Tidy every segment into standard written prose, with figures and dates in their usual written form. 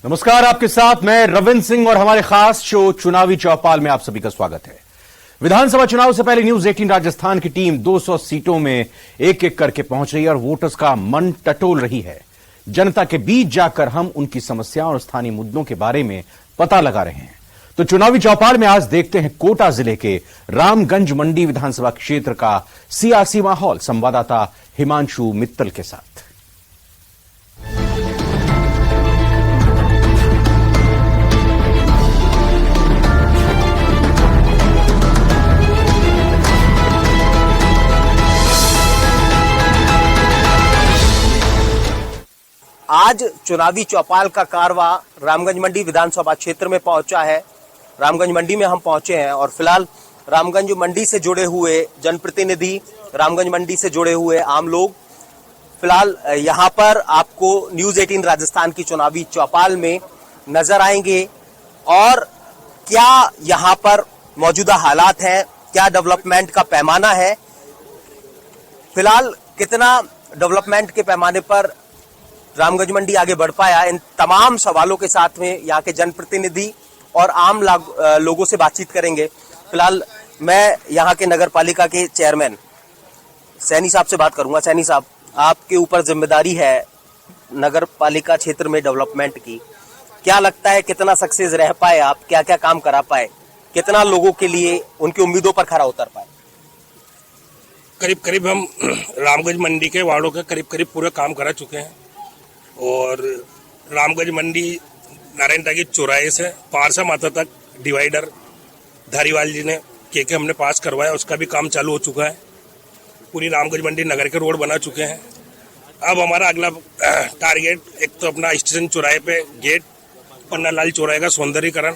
नमस्कार, आपके साथ मैं रविंद्र सिंह और हमारे खास शो चुनावी चौपाल में आप सभी का स्वागत है। विधानसभा चुनाव से पहले न्यूज 18 राजस्थान की टीम 200 सीटों में एक एक करके पहुंच रही है और वोटर्स का मन टटोल रही है। जनता के बीच जाकर हम उनकी समस्याओं और स्थानीय मुद्दों के बारे में पता लगा रहे हैं। तो चुनावी चौपाल में आज देखते हैं कोटा जिले के रामगंज मंडी विधानसभा क्षेत्र का सियासी माहौल संवाददाता हिमांशु मित्तल के साथ। आज चुनावी चौपाल का कारवा रामगंज मंडी विधानसभा क्षेत्र में पहुंचा है। रामगंज मंडी में हम पहुंचे हैं और फिलहाल रामगंज मंडी से जुड़े हुए जनप्रतिनिधि, रामगंज मंडी से जुड़े हुए आम लोग फिलहाल यहां पर आपको न्यूज 18 राजस्थान की चुनावी चौपाल में नजर आएंगे। और क्या यहां पर मौजूदा हालात हैं, क्या डेवलपमेंट का पैमाना है, फिलहाल कितना डेवलपमेंट के पैमाने पर रामगंज मंडी आगे बढ़ पाया, इन तमाम सवालों के साथ में यहाँ के जनप्रतिनिधि और आम लोगों से बातचीत करेंगे। फिलहाल मैं यहाँ के नगर पालिका के चेयरमैन सैनी साहब से बात करूंगा। सैनी साहब, आपके ऊपर जिम्मेदारी है नगर पालिका क्षेत्र में डेवलपमेंट की। क्या लगता है कितना सक्सेस रह पाए आप, क्या क्या काम करा पाए, कितना लोगों के लिए उनकी उम्मीदों पर खरा उतर पाए? करीब करीब हम रामगंज मंडी के वार्डों के करीब पूरे काम करा चुके हैं। और रामगंज मंडी नारायण टागी चौराहे से पारसा माता तक डिवाइडर धारीवाल जी ने के हमने पास करवाया, उसका भी काम चालू हो चुका है। पूरी रामगंज मंडी नगर के रोड बना चुके हैं। अब हमारा अगला टारगेट एक तो अपना स्टेशन चौराहे पे गेट, पन्नालाल चौराहे का सौंदर्यीकरण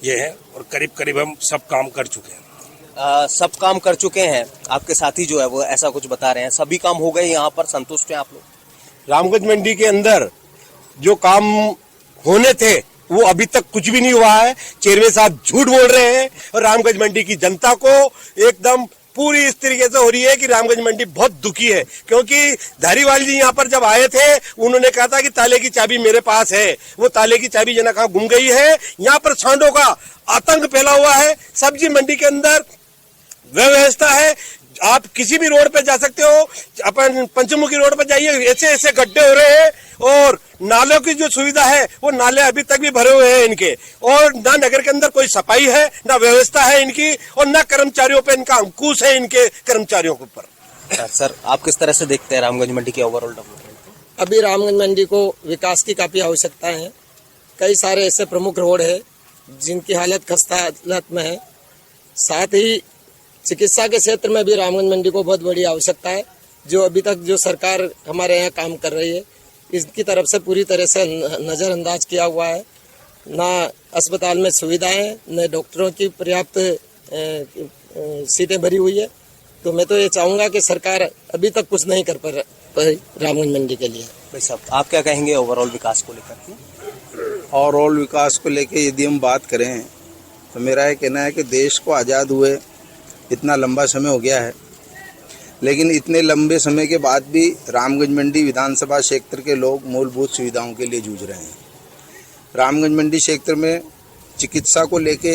ये है। और करीब करीब हम सब काम कर चुके हैं। सब काम कर चुके हैं। आपके साथी जो है वो ऐसा कुछ बता रहे हैं, सभी काम हो गए, यहाँ पर संतुष्ट हैं आप लोग? रामगंज मंडी के अंदर जो काम होने थे वो अभी तक कुछ भी नहीं हुआ है। चेयरमैन साहब झूठ बोल रहे हैं और रामगंज मंडी की जनता को एकदम पूरी इस तरीके से हो रही है कि रामगंज मंडी बहुत दुखी है। क्योंकि धारीवाल जी यहाँ पर जब आए थे उन्होंने कहा था कि ताले की चाबी मेरे पास है, वो ताले की चाबी जना कहाँ गुम गई है। यहाँ पर सांडों का आतंक फैला हुआ है। सब्जी मंडी के अंदर व्यवस्था है, आप किसी भी रोड पे जा सकते हो। अपन पंचमुखी रोड पर जाइए, ऐसे ऐसे गड्ढे हो रहे हैं और नालों की जो सुविधा है वो नाले अभी तक भी भरे हुए हैं इनके। और ना नगर के अंदर कोई सफाई है, ना व्यवस्था है इनकी, और ना कर्मचारियों पे इनका अंकुश है, इनके कर्मचारियों के ऊपर। सर, आप किस तरह से देखते हैं रामगंज मंडी की ओवरऑल डेवलपमेंट? अभी रामगंज मंडी को विकास की काफी आवश्यकता है। कई सारे ऐसे प्रमुख रोड है जिनकी हालत खस्ता हालत में है। साथ ही चिकित्सा के क्षेत्र में भी रामगंज मंडी को बहुत बड़ी आवश्यकता है। जो अभी तक जो सरकार हमारे यहाँ काम कर रही है इसकी तरफ से पूरी तरह से नज़रअंदाज किया हुआ है। ना अस्पताल में सुविधाएं, न डॉक्टरों की पर्याप्त सीटें भरी हुई है। तो मैं तो ये चाहूँगा कि सरकार अभी तक कुछ नहीं कर पाई रामगंज मंडी के लिए। भाई साहब, आप क्या कहेंगे ओवरऑल विकास को लेकर? ओवरऑल विकास को लेकर यदि हम बात करें तो मेरा ये कहना है कि देश को आज़ाद हुए इतना लंबा समय हो गया है, लेकिन इतने लंबे समय के बाद भी रामगंज मंडी विधानसभा क्षेत्र के लोग मूलभूत सुविधाओं के लिए जूझ रहे हैं। रामगंज मंडी क्षेत्र में चिकित्सा को लेके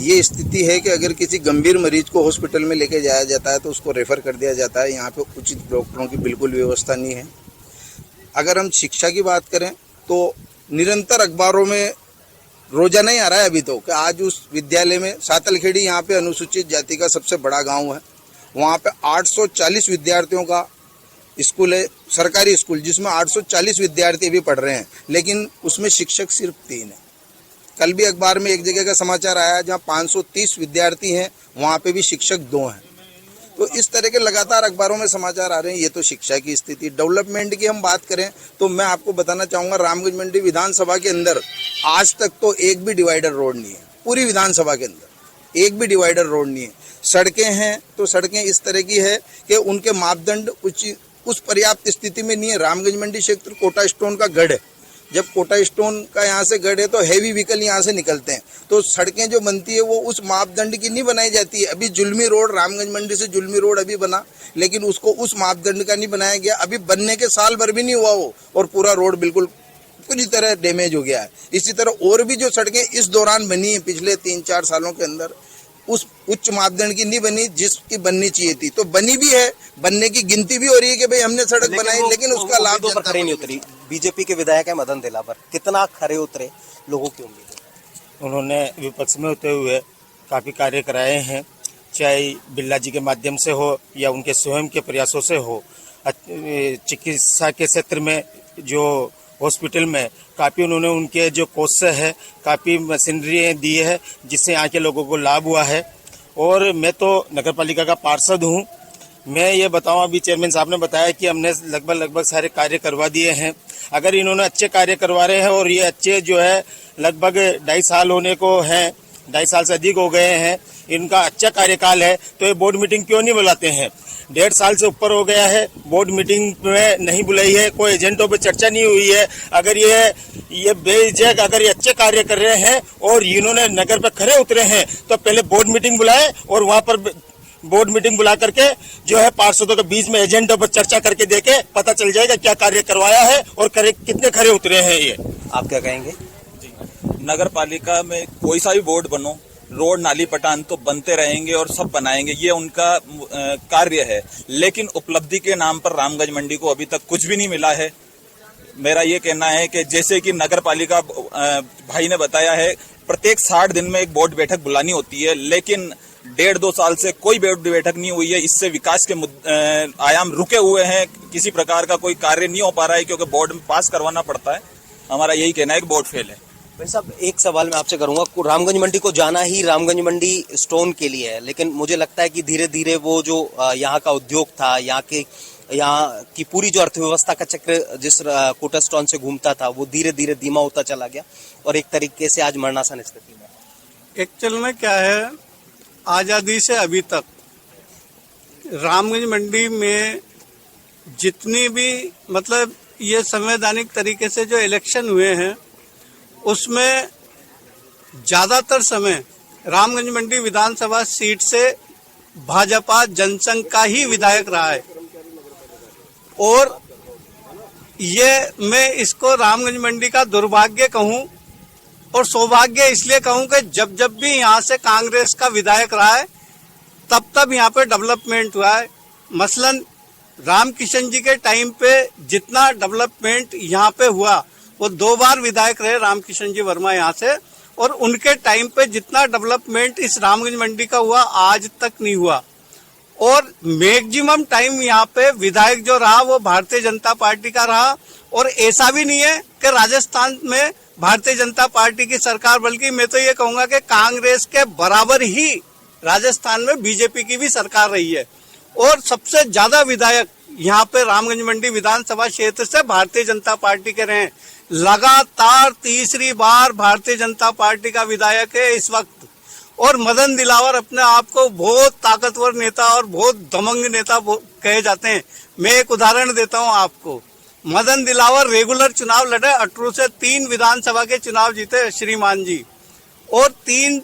ये स्थिति है कि अगर किसी गंभीर मरीज को हॉस्पिटल में लेके जाया जाता है तो उसको रेफ़र कर दिया जाता है। यहाँ पे उचित डॉक्टरों की बिल्कुल व्यवस्था नहीं है। अगर हम शिक्षा की बात करें तो निरंतर अखबारों में रोजाना ही आ रहा है अभी तो कि आज उस विद्यालय में सातलखेड़ी, यहाँ पे अनुसूचित जाति का सबसे बड़ा गांव है, वहाँ पे 840 विद्यार्थियों का स्कूल है, सरकारी स्कूल, जिसमें 840 विद्यार्थी भी पढ़ रहे हैं, लेकिन उसमें शिक्षक सिर्फ 3 है। कल भी अखबार में एक जगह का समाचार आया जहाँ 530 विद्यार्थी हैं, वहाँ पे भी शिक्षक 2 हैं। तो इस तरह के लगातार अखबारों में समाचार आ रहे हैं। ये तो शिक्षा की स्थिति। डेवलपमेंट की हम बात करें तो मैं आपको बताना चाहूँगा रामगंज मंडी विधानसभा के अंदर आज तक तो एक भी डिवाइडर रोड नहीं है। पूरी विधानसभा के अंदर एक भी डिवाइडर रोड नहीं है। सड़कें हैं तो सड़कें इस तरह की है कि उनके मापदंड उस पर्याप्त स्थिति में नहीं है। रामगंज मंडी क्षेत्र कोटा स्टोन का गढ़ है। जब कोटा स्टोन का यहाँ से गढ़ है तो हैवी व्हीकल यहाँ से निकलते हैं, तो सड़कें जो बनती है वो उस मापदंड की नहीं बनाई जाती है। अभी जुलमी रोड, रामगंज मंडी से जुलमी रोड अभी बना, लेकिन उसको उस मापदंड का नहीं बनाया गया। अभी बनने के साल भर भी नहीं हुआ वो, और पूरा रोड बिल्कुल पूरी तरह डैमेज हो गया है। इसी तरह और भी जो सड़कें इस दौरान बनी है पिछले 3-4 सालों के अंदर, उस उच्च मापदंड की नहीं बनी जिसकी बननी चाहिए थी। तो बनी भी है, बनने की गिनती भी हो रही है कि भाई हमने सड़क बनाई, लेकिन उसका लाभ पर खरे नहीं उतरी। बीजेपी के विधायक है मदन दिलावर, कितना खरे उतरे लोगों की उम्मीद है? उन्होंने विपक्ष में होते हुए काफ़ी कार्य कराए हैं, चाहे बिरला जी के माध्यम से हो या उनके स्वयं के प्रयासों से हो। चिकित्सा के क्षेत्र में जो हॉस्पिटल में काफ़ी उन्होंने उनके जो कोष से है काफ़ी मशीनरी दी है, जिससे यहाँ के लोगों को लाभ हुआ है। और मैं तो नगर पालिका का पार्षद हूँ। मैं ये बताऊँ, अभी चेयरमैन साहब ने बताया कि हमने लगभग सारे कार्य करवा दिए हैं। अगर इन्होंने अच्छे कार्य करवा रहे हैं और ये अच्छे जो है लगभग 2.5 साल होने को हैं, 2.5 साल से अधिक हो गए हैं, इनका अच्छा कार्यकाल है, तो ये बोर्ड मीटिंग क्यों नहीं बुलाते हैं? 1.5 साल से ऊपर हो गया है, बोर्ड मीटिंग में नहीं बुलाई है, कोई एजेंटों पे चर्चा नहीं हुई है। अगर ये बेझिझक अगर ये अच्छे कार्य कर रहे हैं और इन्होंने नगर पे खरे उतरे हैं, तो पहले बोर्ड मीटिंग बुलाए और वहाँ पर बोर्ड मीटिंग बुला करके जो है पार्षदों के बीच में एजेंडों पर चर्चा करके देखे, पता चल जाएगा क्या कार्य करवाया है और कितने खरे उतरे हैं। ये आप क्या कहेंगे? नगर पालिका में कोई सा भी बोर्ड बनो, रोड नाली पटान तो बनते रहेंगे और सब बनाएंगे, ये उनका कार्य है। लेकिन उपलब्धि के नाम पर रामगंज मंडी को अभी तक कुछ भी नहीं मिला है। मेरा ये कहना है कि जैसे कि नगर पालिका भाई ने बताया है, प्रत्येक 60 दिन में एक बोर्ड बैठक बुलानी होती है, लेकिन 1.5-2 साल से कोई बोर्ड बैठक नहीं हुई है। इससे विकास के आयाम रुके हुए हैं, किसी प्रकार का कोई कार्य नहीं हो पा रहा है, क्योंकि बोर्ड में पास करवाना पड़ता है। हमारा यही कहना है कि बोर्ड फेल है। भाई साहब, एक सवाल मैं आपसे करूंगा, रामगंज मंडी को जाना ही रामगंज मंडी स्टोन के लिए है, लेकिन मुझे लगता है कि धीरे धीरे वो जो यहाँ का उद्योग था, यहाँ की पूरी जो अर्थव्यवस्था का चक्र जिस कोटा स्टोन से घूमता था, वो धीरे धीरे धीमा होता चला गया और एक तरीके से आज मरणासन स्थिति में। एक्चुअल में क्या है, आजादी से अभी तक रामगंज मंडी में जितनी भी मतलब ये संवैधानिक तरीके से जो इलेक्शन हुए हैं, उसमें ज्यादातर समय रामगंज मंडी विधानसभा सीट से भाजपा जनसंघ का ही विधायक रहा है। और ये मैं इसको रामगंज मंडी का दुर्भाग्य कहूं और सौभाग्य इसलिए कहूं कि जब जब भी यहाँ से कांग्रेस का विधायक रहा है, तब तब यहाँ पे डेवलपमेंट हुआ है। मसलन रामकिशन जी के टाइम पे जितना डेवलपमेंट यहाँ पे हुआ, वो 2 बार विधायक रहे रामकिशन जी वर्मा यहाँ से, और उनके टाइम पे जितना डेवलपमेंट इस रामगंज मंडी का हुआ आज तक नहीं हुआ। और मैक्सिमम टाइम यहाँ पे विधायक जो रहा वो भारतीय जनता पार्टी का रहा। और ऐसा भी नहीं है कि राजस्थान में भारतीय जनता पार्टी की सरकार, बल्कि मैं तो ये कहूंगा कि कांग्रेस के बराबर ही राजस्थान में बीजेपी की भी सरकार रही है। और सबसे ज्यादा विधायक यहाँ पे रामगंज मंडी विधानसभा क्षेत्र से भारतीय जनता पार्टी के रहे। लगातार तीसरी बार भारतीय जनता पार्टी का विधायक है इस वक्त। और मदन दिलावर अपने आप को बहुत ताकतवर नेता और बहुत दमंग नेता कहे जाते हैं। मैं एक उदाहरण देता हूं आपको। मदन दिलावर रेगुलर चुनाव लड़े, अटरू से 3 विधानसभा के चुनाव जीते श्रीमान जी, और 3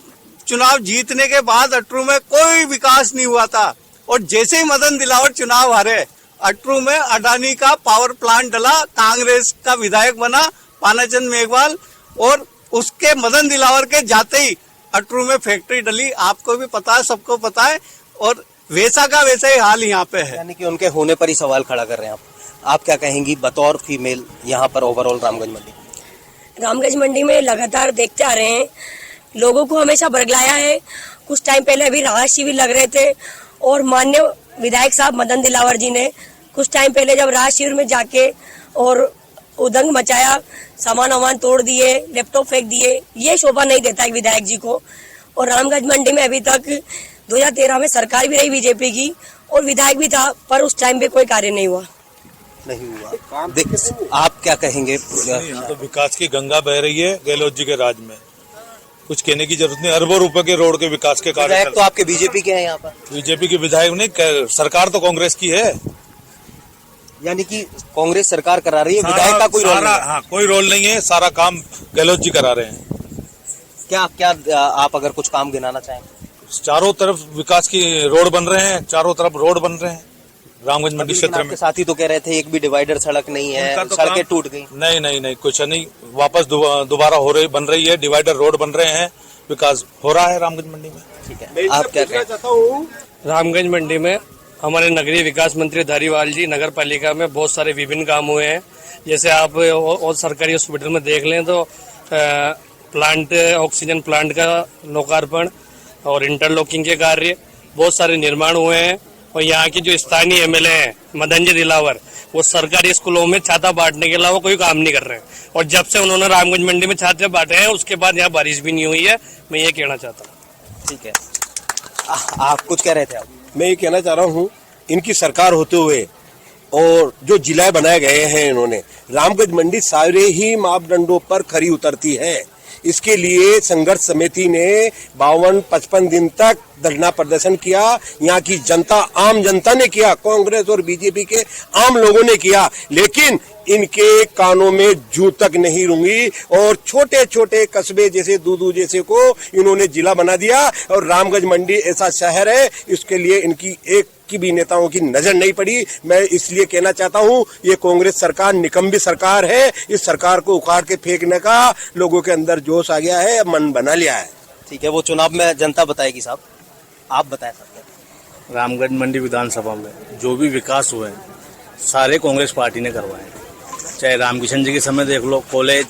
चुनाव जीतने के बाद अटरू में कोई विकास नहीं हुआ था। और जैसे ही मदन दिलावर चुनाव हारे, अटरू में अडानी का पावर प्लांट डला, कांग्रेस का विधायक बना पानाचंद मेघवाल, और उसके मदन दिलावर के जाते ही अटरू में फैक्ट्री डली। आपको भी पता है, सबको पता है, और वैसा का वैसा ही हाल यहाँ पे है। यानी कि उनके होने पर ही सवाल खड़ा कर रहे हैं आप क्या कहेंगी बतौर फीमेल यहाँ पर ओवरऑल रामगंज मंडी? रामगंज मंडी में लगातार देखते आ रहे हैं, लोगों को हमेशा बरगलाया है। कुछ टाइम पहले अभी राहत शिविर लग रहे थे और माननीय विधायक साहब मदन दिलावर जी ने कुछ टाइम पहले जब राहत शिविर में जाके और उदंग मचाया, सामान वामान तोड़ दिए, लैपटॉप फेंक दिए, ये शोभा नहीं देता है विधायक जी को। और रामगंज मंडी में अभी तक 2013 में सरकार भी रही बीजेपी की और विधायक भी था, पर उस टाइम पे कोई कार्य नहीं हुआ। आप क्या कहेंगे? यहाँ तो विकास की गंगा बह रही है गहलोत जी के राज में, कुछ कहने की जरूरत नहीं। अरबों रुपए के रोड के विकास के कार्य तो आपके बीजेपी के हैं यहाँ पर? बीजेपी के विधायक नहीं, सरकार तो कांग्रेस की है। यानी कि कांग्रेस सरकार करा रही है, विधायक का कोई रोल नहीं है। हाँ, कोई रोल नहीं है, सारा काम गहलोत जी करा रहे हैं। क्या आप अगर कुछ काम गिनाना चाहें? चारों तरफ विकास की रोड बन रहे हैं, चारों तरफ रोड बन रहे हैं। रामगंज मंडी क्षेत्र में। आपके साथी तो कह रहे थे एक भी डिवाइडर सड़क नहीं है, उनका तो सड़कें काम- टूट गई। नहीं कुछ नहीं, वापस दोबारा बन रही है, डिवाइडर रोड बन रहे हैं, विकास हो रहा है रामगंज मंडी में। ठीक है, आप क्या कहें? चाहता हूँ रामगंज मंडी में हमारे नगरीय विकास मंत्री धारीवाल जी नगर पालिका में बहुत सारे विभिन्न काम हुए हैं। जैसे आप और सरकारी हॉस्पिटल में देख लें तो प्लांट, ऑक्सीजन प्लांट का लोकार्पण और इंटरलॉकिंग के कार्य, बहुत सारे निर्माण हुए हैं। और यहाँ की जो स्थानीय एमएलए हैं मदन जी दिलावर, वो सरकारी स्कूलों में छाता बांटने के अलावा कोई काम नहीं कर रहे हैं। और जब से उन्होंने रामगंज मंडी में छाते बांटे हैं उसके बाद यहाँ बारिश भी नहीं हुई है। मैं ये कहना चाहता हूँ। ठीक है, आप कुछ कह रहे थे? आप? मैं ये कहना चाह रहा हूँ, इनकी सरकार होते हुए और जो जिला बनाए गए हैं इन्होंने, रामगंज मंडी सारे ही मापदंडों पर खरी उतरती है। इसके लिए संघर्ष समिति ने 52-55 दिन तक धरना प्रदर्शन किया। यहाँ की जनता, आम जनता ने किया, कांग्रेस और बीजेपी के आम लोगों ने किया, लेकिन इनके कानों में जूं तक नहीं रूंगी और छोटे छोटे कस्बे जैसे दूदू जैसे को इन्होंने जिला बना दिया। और रामगंज मंडी ऐसा शहर है, इसके लिए इनकी एक की भी नेताओं की नजर नहीं पड़ी। मैं इसलिए कहना चाहता हूं, ये कांग्रेस सरकार निकम्मी सरकार है। इस सरकार को उखाड़ के फेंकने का लोगों के अंदर जोश आ गया है, मन बना लिया है। ठीक है, वो चुनाव में जनता बताएगी साहब, आप बताएं साहब। रामगंज मंडी विधानसभा में जो भी विकास हुए सारे कांग्रेस पार्टी ने करवाए, चाहे रामकिशन जी के समय देख लो, कॉलेज,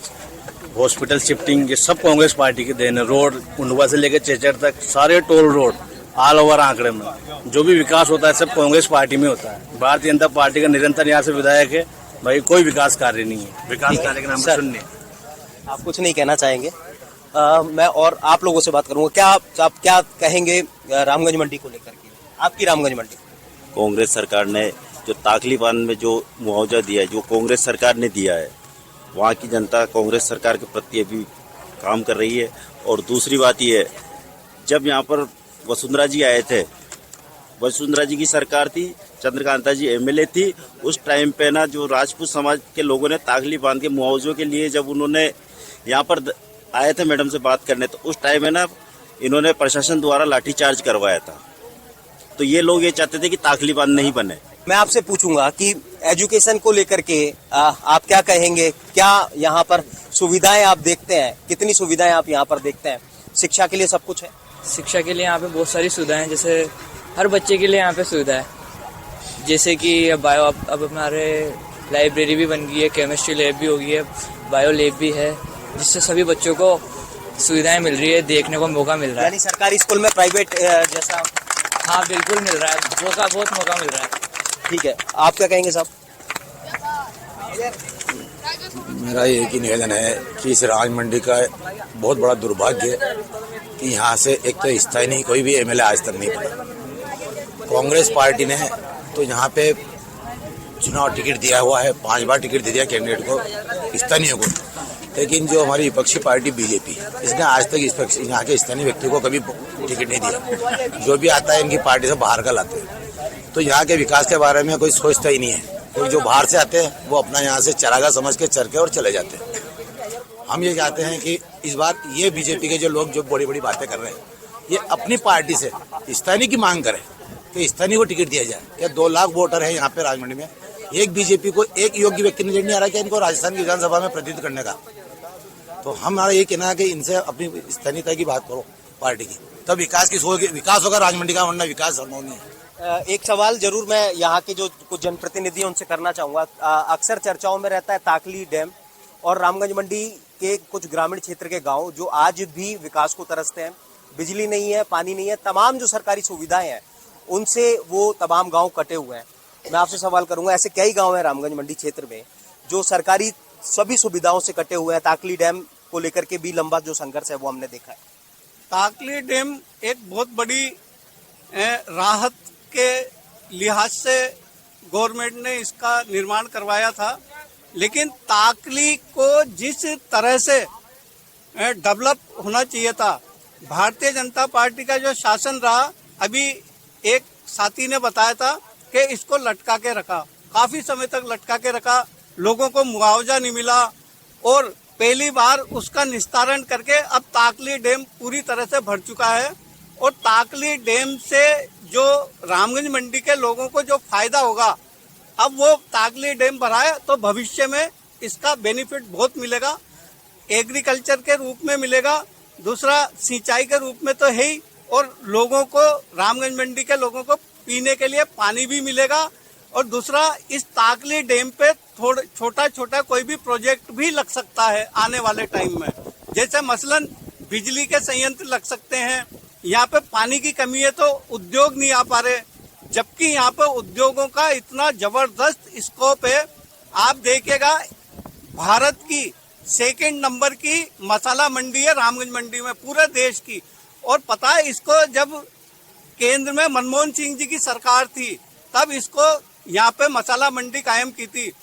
हॉस्पिटल शिफ्टिंग, ये सब कांग्रेस पार्टी के देन है। रोड उंडवा से लेकर चेचर तक सारे टोल रोड ऑल ओवर आंकड़े में जो भी विकास होता है सब कांग्रेस पार्टी में होता है। भारतीय जनता पार्टी का निरंतर यहाँ से विधायक है, भाई कोई विकास कार्य नहीं है। विकास कार्य के नाम पर सुनने आप कुछ नहीं कहना चाहेंगे? मैं और आप लोगों से बात करूंगा। आप क्या कहेंगे रामगंज मंडी को लेकर के? आपकी रामगंज मंडी, कांग्रेस सरकार ने जो ताकली बांध में जो मुआवजा दिया है, जो कांग्रेस सरकार ने दिया है, वहाँ की जनता कांग्रेस सरकार के प्रति अभी काम कर रही है। और दूसरी बात ये है, जब यहाँ पर वसुंधरा जी आए थे, वसुंधरा जी की सरकार थी, चंद्रकांता जी एमएलए थी, उस टाइम पे ना जो राजपूत समाज के लोगों ने ताकली बांध के मुआवजों के लिए जब उन्होंने यहाँ पर आए थे मैडम से बात करने, तो उस टाइम में ना इन्होंने प्रशासन द्वारा लाठीचार्ज करवाया था। तो ये लोग ये चाहते थे कि ताकली बांध नहीं बने। मैं आपसे पूछूंगा कि एजुकेशन को लेकर के आप क्या कहेंगे? क्या यहाँ पर सुविधाएं आप देखते हैं? कितनी सुविधाएं आप यहाँ पर देखते हैं? शिक्षा के लिए सब कुछ है? शिक्षा के लिए यहाँ पे बहुत सारी सुविधाएं हैं, जैसे हर बच्चे के लिए यहाँ पे सुविधा है। जैसे कि बायो अब हमारे लाइब्रेरी भी बन गई है, केमिस्ट्री लैब भी हो गई है, बायो लैब भी है, जिससे सभी बच्चों को सुविधाएं मिल रही है, देखने को मौका मिल रहा है। यानी सरकारी स्कूल में प्राइवेट जैसा? हाँ बिल्कुल मिल रहा है, बहुत मौका मिल रहा है। ठीक है, आप क्या कहेंगे साहब? मेरा एक ही निवेदन है कि इस राज मंडी का बहुत बड़ा दुर्भाग्य है कि यहाँ से एक तो स्थानीय कोई भी एमएलए आज तक नहीं बना। कांग्रेस पार्टी ने तो यहाँ पे चुनाव टिकट दिया हुआ है, 5 बार टिकट दे दिया कैंडिडेट को, स्थानीय को, लेकिन जो हमारी विपक्षी पार्टी बीजेपी, इसने आज तक यहाँ के स्थानीय व्यक्ति को कभी टिकट नहीं दिया। जो भी आता है इनकी पार्टी से बाहर का लाते हैं। तो यहाँ के विकास के बारे में कोई सोचता ही नहीं है। कोई जो बाहर से आते हैं वो अपना यहाँ से चरागा समझ के चर के और चले जाते हैं। हम ये चाहते हैं कि इस बार ये बीजेपी के जो लोग जो बड़ी बड़ी बातें कर रहे हैं, ये अपनी पार्टी से स्थानीय की मांग करें कि स्थानीय को टिकट दिया जाए। क्या 2 लाख वोटर है यहाँ पे राजमंडी में, एक बीजेपी को एक योग्य व्यक्ति नजर नहीं आ रहा क्या इनको राजस्थान की विधानसभा में प्रतिनिधित्व करने का? तो हमारा ये कहना है कि इनसे अपनी स्थानीयता की बात करो पार्टी की, तब विकास होगा राजमंडी का, वरना विकास संभव नहीं है। एक सवाल जरूर मैं यहाँ के जो कुछ जनप्रतिनिधि हैं उनसे करना चाहूंगा। अक्सर चर्चाओं में रहता है ताकली डैम और रामगंज मंडी के कुछ ग्रामीण क्षेत्र के गांव जो आज भी विकास को तरसते हैं। बिजली नहीं है, पानी नहीं है, तमाम जो सरकारी सुविधाएं हैं उनसे वो तमाम गांव कटे हुए हैं। मैं आपसे सवाल करूंगा, ऐसे कई गांव हैं रामगंज मंडी क्षेत्र में जो सरकारी सभी सुविधाओं से कटे हुए हैं। ताकली डैम को लेकर के भी लंबा जो संघर्ष है वो हमने देखा है। ताकली डैम एक बहुत बड़ी राहत के लिहाज से गवर्नमेंट ने इसका निर्माण करवाया था, लेकिन ताकली को जिस तरह से डेवलप होना चाहिए था, भारतीय जनता पार्टी का जो शासन रहा, अभी एक साथी ने बताया था कि इसको लटका के रखा, काफी समय तक लटका के रखा, लोगों को मुआवजा नहीं मिला और पहली बार उसका निस्तारण करके अब ताकली डैम पूरी तरह से भर चुका है। और ताकली डैम से जो रामगंज मंडी के लोगों को जो फायदा होगा, अब वो ताकली डैम भरा है तो भविष्य में इसका बेनिफिट बहुत मिलेगा। एग्रीकल्चर के रूप में मिलेगा, दूसरा सिंचाई के रूप में तो है ही, और लोगों को, रामगंज मंडी के लोगों को पीने के लिए पानी भी मिलेगा। और दूसरा, इस ताकली डैम पे छोटा छोटा कोई भी प्रोजेक्ट भी लग सकता है आने वाले टाइम में, जैसे मसलन बिजली के संयंत्र लग सकते हैं। यहाँ पे पानी की कमी है तो उद्योग नहीं आ पा रहे, जबकि यहाँ पे उद्योगों का इतना जबरदस्त स्कोप है। आप देखिएगा, भारत की 2nd नंबर की मसाला मंडी है रामगंज मंडी में पूरे देश की। और पता है, इसको जब केंद्र में मनमोहन सिंह जी की सरकार थी तब इसको यहाँ पे मसाला मंडी कायम की थी।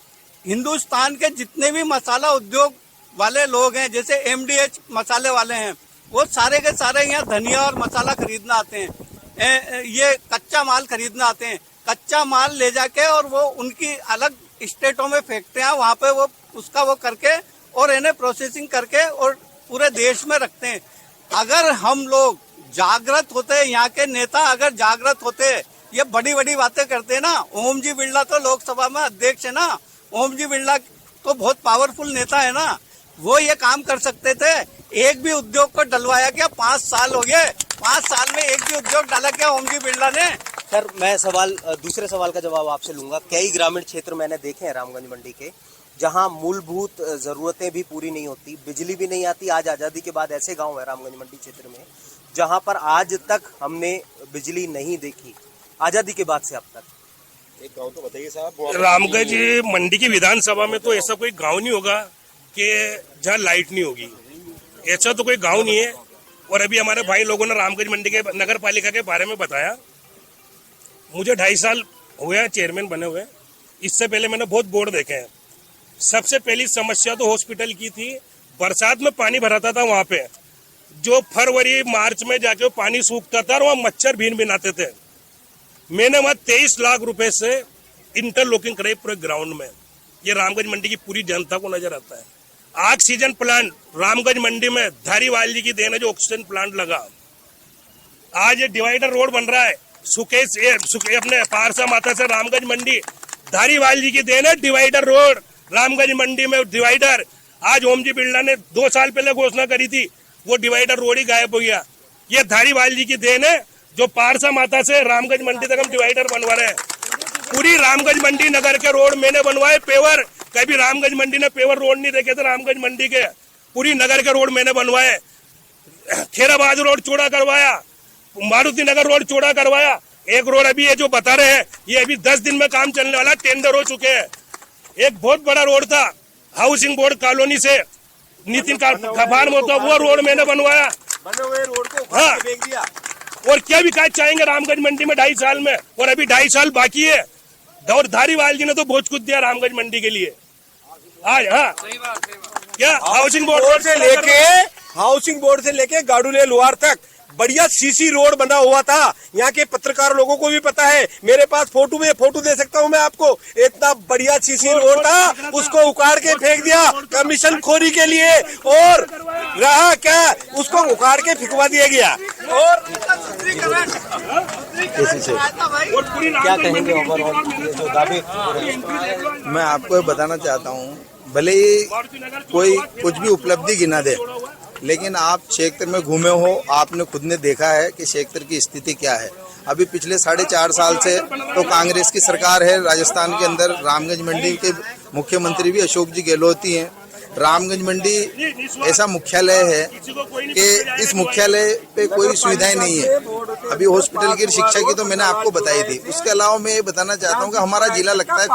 हिंदुस्तान के जितने भी मसाला उद्योग वाले लोग हैं, जैसे MDH मसाले वाले हैं, वो सारे के सारे यहाँ धनिया और मसाला खरीदना आते हैं, ये कच्चा माल खरीदना आते हैं। कच्चा माल ले जाके और वो उनकी अलग स्टेटों में फेंकते हैं, वहाँ पे वो उसका वो करके और इन्हें प्रोसेसिंग करके और पूरे देश में रखते हैं। अगर हम लोग जागृत होते, यहाँ के नेता अगर जागृत होते, ये बड़ी बड़ी बातें करते हैं ना। ओम जी बिरला तो लोकसभा में अध्यक्ष है ना, ओम जी बिरला तो बहुत पावरफुल नेता है ना, वो ये काम कर सकते थे। एक भी उद्योग को डलवाया क्या? 5 साल हो गए, 5 साल में एक भी उद्योग डाला क्या ओम जी बिरला ने? सर, मैं दूसरे सवाल का जवाब आपसे लूंगा। कई ग्रामीण क्षेत्र मैंने देखे हैं रामगंज मंडी के, जहां मूलभूत जरूरतें भी पूरी नहीं होती, बिजली भी नहीं आती। आज आजादी के बाद ऐसे गांव है रामगंज मंडी क्षेत्र में जहां पर आज तक हमने बिजली नहीं देखी, आजादी के बाद से अब तक। एक गांव तो बताइए साहब। रामगंज मंडी की विधानसभा में तो ऐसा कोई गांव नहीं होगा कि जहां लाइट नहीं होगी, ऐसा तो कोई गांव नहीं है। और अभी हमारे भाई लोगों ने रामगंज मंडी के नगर पालिका के बारे में बताया। मुझे 2.5 साल हुए हैं चेयरमैन बने हुए, इससे पहले मैंने बहुत बोर्ड देखे हैं। सबसे पहली समस्या तो हॉस्पिटल की थी। बरसात में पानी भराता था वहां पे, जो फरवरी मार्च में जाके पानी सूखता था और वहां मच्छर भीन भिनाते थे। मैंने वहां 23 लाख रुपए से इंटरलॉकिंग कराई पूरे ग्राउंड में। ये रामगंज मंडी की पूरी जनता को नजर आता है। ऑक्सीजन प्लांट रामगंज मंडी में धारीवाल जी की देन है, जो ऑक्सीजन प्लांट लगा। आज ये डिवाइडर रोड बन रहा है सुके अपने पारसा माता से रामगंज मंडी, धारीवाल जी की देन है डिवाइडर रोड रामगंज मंडी में डिवाइडर। आज ओम जी बिरला ने 2 साल पहले घोषणा करी थी, वो डिवाइडर रोड ही गायब हो गया। ये धारीवाल जी की देन है, जो पारसा माता से रामगंज मंडी तक हम डिवाइडर बनवा रहे हैं। पूरी रामगंज मंडी नगर के रोड मैंने बनवाए पेवर। कभी रामगंज मंडी ने पेवर रोड नहीं देखे थे रामगंज मंडी के। पूरी नगर के रोड मैंने बनवाए। खेराबाद रोड चौड़ा करवाया, मारुति नगर रोड चौड़ा करवाया। एक रोड अभी ये जो बता रहे हैं, ये अभी 10 दिन में काम चलने वाला, टेंडर हो चुके हैं। एक बहुत बड़ा रोड था हाउसिंग बोर्ड कॉलोनी से नितिन खफान मोता, वो रोड मैंने बनवाया। बने हुए रोड को हाँ। फेंक दिया। और क्या विकास चाहेंगे रामगंज मंडी में 2.5 साल में, और अभी 2.5 साल बाकी है। और धारीवाल जी ने तो बहुत कुछ दिया रामगंज मंडी के लिए। आज हाँ, क्या हाउसिंग बोर्ड से लेके गाड़ूले लोहार तक बढ़िया सीसी रोड बना हुआ था। यहाँ के पत्रकार लोगों को भी पता है, मेरे पास फोटो दे सकता हूँ मैं आपको। इतना बढ़िया सीसी रोड था, उसको उखाड़ के फेंक दिया कमीशन खोरी के लिए। और रहा क्या, उसको उखाड़ के फिकवा दिया गया। और क्या कहेंगे ओवरऑल जो दावे? मैं आपको बताना चाहता हूँ, भले ही कोई कुछ भी उपलब्धि गिना दे, लेकिन आप क्षेत्र में घूमे हो, आपने खुद ने देखा है कि क्षेत्र की स्थिति क्या है। अभी पिछले 4.5 साल से तो कांग्रेस की सरकार है राजस्थान के अंदर। रामगंज मंडी के मुख्यमंत्री भी अशोक जी गहलोत ही हैं। रामगंज मंडी ऐसा मुख्यालय है कि इस मुख्यालय पे कोई सुविधाएं नहीं है। अभी हॉस्पिटल की शिक्षा की तो मैंने आपको बताई थी। उसके अलावा मैं ये बताना चाहता हूँ कि हमारा जिला लगता है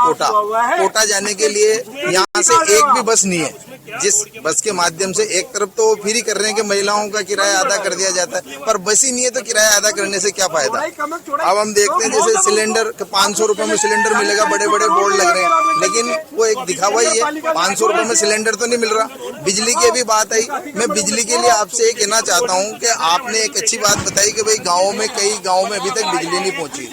कोटा जाने के लिए यहाँ से एक भी बस नहीं है, जिस बस के माध्यम से एक तरफ तो फ्री कर रहे हैं कि महिलाओं का किराया आधा कर दिया जाता है, पर बस ही नहीं है तो किराया आधा करने से क्या फायदा। अब हम देखते हैं जैसे सिलेंडर 500 रुपए में सिलेंडर मिलेगा, बड़े बड़े बोर्ड लग रहे हैं, लेकिन वो एक दिखावा ही है। 500 रुपए में सिलेंडर तो नहीं मिल रहा। बिजली की भी बात आई, मैं बिजली के लिए आपसे ये कहना चाहता हूँ कि आपने एक अच्छी बात बताई कि भाई कई गाँव में अभी तक बिजली नहीं पहुंची।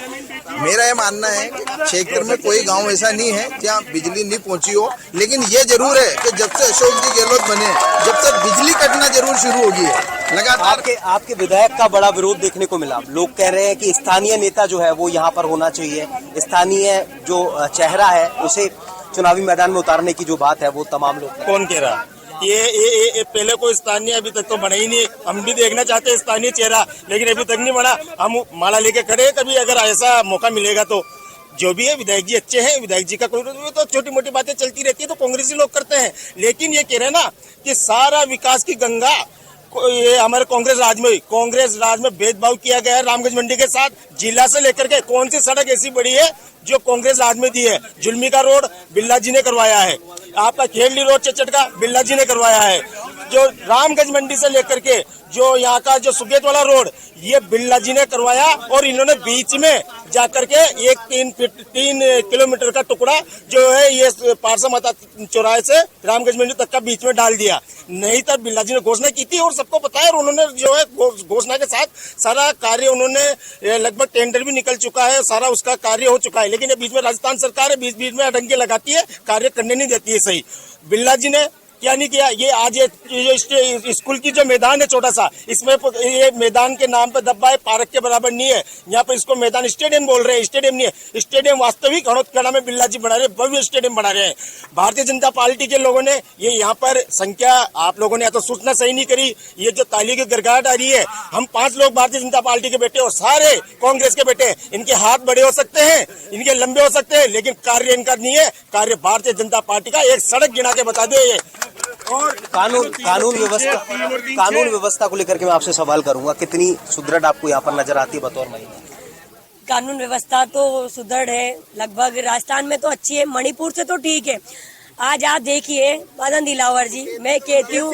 मेरा ये मानना है कि क्षेत्र में कोई गांव ऐसा नहीं है जहां बिजली नहीं पहुंची हो, लेकिन ये जरूर है कि जब से अशोक जी गहलोत बने जब से बिजली कटना जरूर शुरू हो गई है लगातार। आपके विधायक का बड़ा विरोध देखने को मिला। लोग कह रहे हैं कि स्थानीय नेता जो है वो यहाँ पर होना चाहिए, स्थानीय जो चेहरा है उसे चुनावी मैदान में उतारने की जो बात है वो तमाम लोग। कौन कह रहा? ये पहले कोई स्थानीय अभी तक तो बना ही नहीं। हम भी देखना चाहते हैं स्थानीय चेहरा, लेकिन अभी तक नहीं बना। हम माला लेके खड़े, कभी अगर ऐसा मौका मिलेगा तो। जो भी है विधायक जी अच्छे हैं, विधायक जी का कोई तो छोटी मोटी बातें चलती रहती है तो कांग्रेसी लोग करते हैं, लेकिन ये कह रहे हैं ना कि सारा विकास की गंगा ये हमारे कांग्रेस राज में भेदभाव किया गया है रामगंज मंडी के साथ। जिला से लेकर के कौन सी सड़क ऐसी बड़ी है जो कांग्रेस राज में दी है? जुल्मी का रोड बिल्ला जी ने करवाया है, आपका खेलनी रोड चचट का बिल्ला जी ने करवाया है, जो रामगंज मंडी से लेकर के जो यहाँ का जो सुगेत वाला रोड ये बिल्ला जी ने करवाया, और इन्होंने बीच में जाकर के एक 3 किलोमीटर का टुकड़ा जो है ये पारसा माता चौराहे से रामगंज मंडी तक का बीच में डाल दिया। नहीं तब बिल्ला जी ने घोषणा की थी और सबको पता है, और उन्होंने जो है घोषणा के साथ सारा कार्य उन्होंने लगभग टेंडर भी निकल चुका है, सारा उसका कार्य हो चुका है। लेकिन ये बीच में राजस्थान सरकार है, बीच बीच में अडंगे लगाती है, कार्य करने नहीं देती है सही। बिल्ला जी ने क्या नहीं किया? ये आज ये स्कूल की जो मैदान है छोटा सा, इसमें ये मैदान के नाम पे दब्बा है, पार्क के बराबर नहीं है। यहाँ पे इसको मैदान स्टेडियम बोल रहे हैं, स्टेडियम नहीं है, स्टेडियम वास्तविक हड़ौतखेड़ा में बिल्ला जी बना रहे, भव्य स्टेडियम बना रहे हैं। भारतीय जनता पार्टी के लोगों ने ये यहाँ पर संख्या, आप लोगों ने या तो सूचना सही नहीं करी, ये जो ताली की गड़गड़ाहट आ रही है, हम 5 लोग भारतीय जनता पार्टी के बेटे और सारे कांग्रेस के बेटे, इनके हाथ बड़े हो सकते हैं, इनके लंबे हो सकते हैं, लेकिन कार्य इनका नहीं है। कार्य भारतीय जनता पार्टी का एक सड़क गिना के बता दे। ये और कानून व्यवस्था को लेकर के मैं आपसे सवाल करूंगा, कितनी सुदृढ़ आपको यहाँ पर नजर आती है बतौर महिला? कानून व्यवस्था तो सुदृढ़ है, लगभग राजस्थान में तो अच्छी है, मणिपुर से तो ठीक है। आज आप देखिए मदन दिलावर जी, मैं कहती हूँ,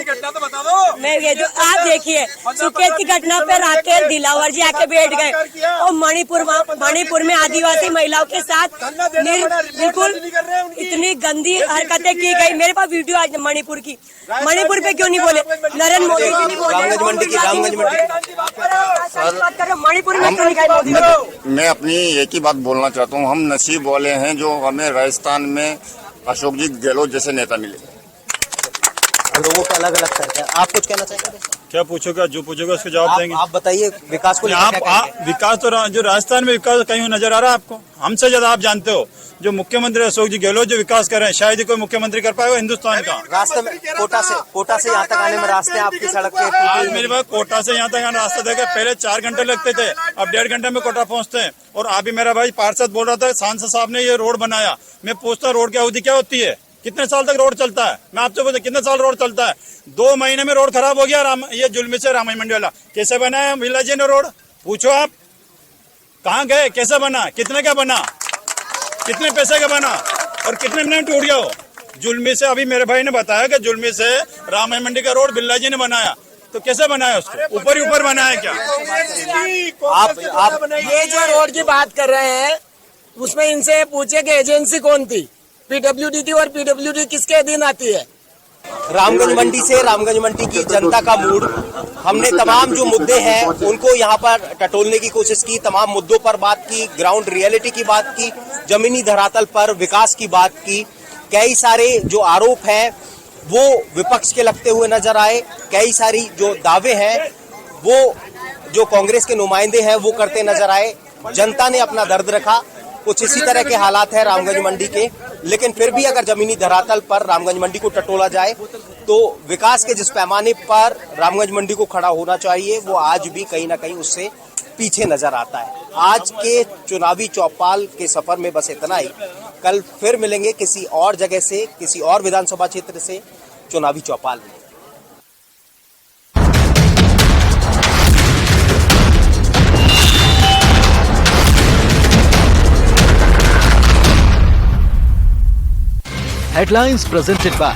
मैं ये जो आप देखिए सुकेत की घटना पर आके दिलावर जी आके बैठ गए, और मणिपुर में आदिवासी महिलाओं के साथ बिल्कुल इतनी गंदी हरकतें की गई। मेरे पास वीडियो आज मणिपुर की, मणिपुर पे क्यों नहीं बोले? नरेंद्र मोदी जी नहीं बोले, मणिपुर में क्यों नहीं गए मोदी? मैं अपनी एक ही बात बोलना चाहता हूँ, हम नसीब वाले हैं जो हमें राजस्थान में अशोक जी गहलोत जैसे नेता मिले। लोगों को अलग अलग करते हैं, आप कुछ कहना चाहेंगे? क्या पूछोगे? जो पूछोगे उसको जवाब देंगे। आप बताइए विकास को विकास तो जो राजस्थान में विकास कहीं नजर आ रहा है आपको? हमसे ज्यादा आप जानते हो जो मुख्यमंत्री अशोक जी गहलोत जो विकास कर रहे हैं, शायद ही कोई मुख्यमंत्री कर पाएगा हिंदुस्तान का। रास्ते में कोटा से यहाँ तक आने में रास्ते आपकी सड़क के आज मेरे पास कोटा से यहाँ तक रास्ता देखे, पहले 4 घंटे लगते थे, अब 1.5 घंटे में कोटा पहुँचते हैं। और अभी मेरा भाई पार्षद बोल रहा था सांसद साहब ने ये रोड बनाया, मैं पूछता रोड की अवधि क्या होती है, कितने साल तक रोड चलता है? मैं आपसे पूछता कितने साल रोड चलता है? 2 महीने में रोड खराब हो गया। ये जुल्मी से रामायण मंडी वाला कैसे बनाया बिल्ला जी ने रोड? पूछो आप, कहाँ गए, कैसे बना, कितने का बना, कितने पैसे का बना और कितने में टूट गया हो? जुल्मी से, अभी मेरे भाई ने बताया कि जुल्मी से रामायण मंडी का रोड बिल्ला जी ने बनाया, तो कैसे बनाया? उसको ऊपर ही ऊपर बनाया क्या? आप ये जो रोड की बात कर रहे हैं उसमें इनसे पूछे कि एजेंसी कौन थी? पीडब्ल्यूडी थी, और पीडब्ल्यूडी किसके अधीन आती है? रामगंज मंडी से रामगंज मंडी की जनता का मूड, हमने तमाम जो मुद्दे हैं उनको यहाँ पर टटोलने की कोशिश की, तमाम मुद्दों पर बात की, ग्राउंड रियलिटी की बात की, जमीनी धरातल पर विकास की बात की। कई सारे जो आरोप हैं वो विपक्ष के लगते हुए नजर आए, कई सारी जो दावे हैं वो जो कांग्रेस के नुमाइंदे हैं वो करते नजर आए। जनता ने अपना दर्द रखा, कुछ इसी तरह के हालात है रामगंज मंडी के। लेकिन फिर भी अगर जमीनी धरातल पर रामगंज मंडी को टटोला जाए तो विकास के जिस पैमाने पर रामगंज मंडी को खड़ा होना चाहिए वो आज भी कहीं ना कहीं उससे पीछे नजर आता है। आज के चुनावी चौपाल के सफर में बस इतना ही। कल फिर मिलेंगे किसी और जगह से, किसी और विधानसभा क्षेत्र से चुनावी चौपाल में। Headlines presented by